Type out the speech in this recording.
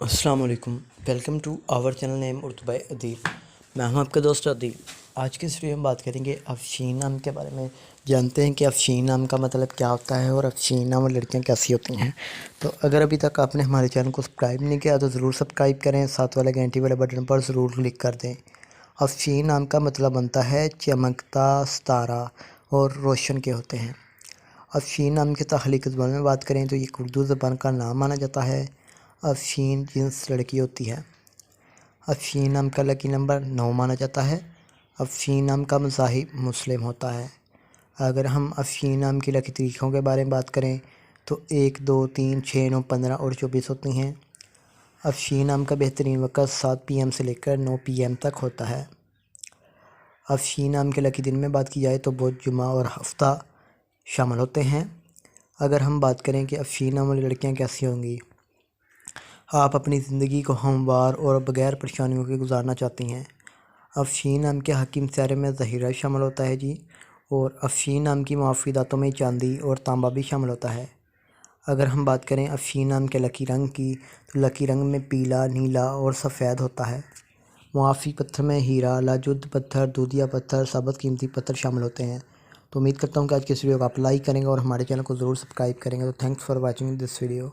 السلام علیکم، welcome to our channel name Urdu by Adeel. میں ہوں آپ کا دوست عدیل۔ آج کی اس ویڈیو میں بات کریں گے افشین نام کے بارے میں۔ جانتے ہیں کہ افشین نام کا مطلب کیا ہوتا ہے اور افشین نام اور لڑکیاں کیسی ہوتی ہیں۔ تو اگر ابھی تک آپ نے ہمارے چینل کو سبسکرائب نہیں کیا تو ضرور سبسکرائب کریں، ساتھ والے گھنٹی والے بٹن پر ضرور کلک کر دیں۔ افشین نام کا مطلب بنتا ہے چمکتا ستارہ اور روشن کے ہوتے ہیں۔ افشین نام کی تخلیقی زبان میں بات کریں تو یہ اردو زبان کا نام مانا جاتا ہے۔ افشین جنس لڑکی ہوتی ہے۔ افشین نام کا لکی نمبر 9 مانا جاتا ہے۔ افشین نام کا مذاہب مسلم ہوتا ہے۔ اگر ہم افشین نام کی لکی تاریخوں کے بارے میں بات کریں تو 1، 2، 3، 6، 9، 15 اور 24 ہوتی ہیں۔ افشین نام کا بہترین وقت 7 PM سے لے کر 9 PM تک ہوتا ہے۔ افشین نام کے لکی دن میں بات کی جائے تو بدھ، جمعہ اور ہفتہ شامل ہوتے ہیں۔ اگر ہم بات کریں کہ افشین نام والی لڑکیاں کیسی ہوں گی، آپ اپنی زندگی کو ہموار اور بغیر پریشانیوں کے گزارنا چاہتی ہیں۔ افشین نام کے حکیم سیارے میں ظہیرہ شامل ہوتا ہے جی، اور افشین نام کی معافی دانتوں میں چاندی اور تانبا بھی شامل ہوتا ہے۔ اگر ہم بات کریں افشین نام کے لکی رنگ کی تو لکی رنگ میں پیلا، نیلا اور سفید ہوتا ہے۔ معافی پتھر میں ہیرا، لاجود پتھر، دودھیا پتھر، ثابت قیمتی پتھر شامل ہوتے ہیں۔ تو امید کرتا ہوں کہ آج کی اس ویڈیو کو آپ لائک کریں گے اور ہمارے چینل کو ضرور سبسکرائب کریں گے۔ تو thanks for watching this video.